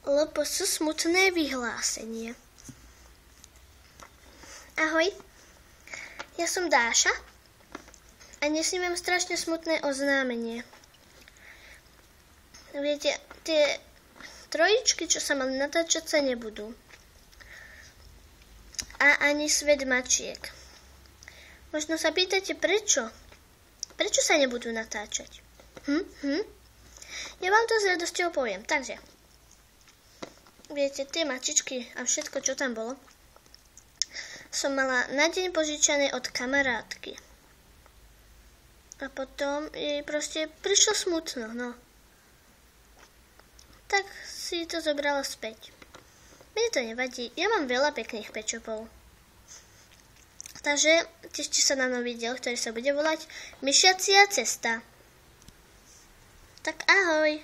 LPS smutné vyhlásenie. Ahoj, ja som Dáša a dnes mám strašne smutné oznámenie. Viete, tie trojičky, čo sa mali natáčať, sa nebudú. A ani Svet mačiek. Možno sa pýtate, prečo? Prečo sa nebudú natáčať? Ja vám to s radosťou poviem. Takže, viete, tie mačičky a všetko, čo tam bolo, som mala na deň požičané od kamarátky. A potom jej proste prišlo smutno, no. Tak si to zobrala späť. Mne to nevadí, ja mám veľa pekných pečopov. Takže tešte sa na nový diel, ktorý sa bude volať Myšiacia cesta. Tak ahoj!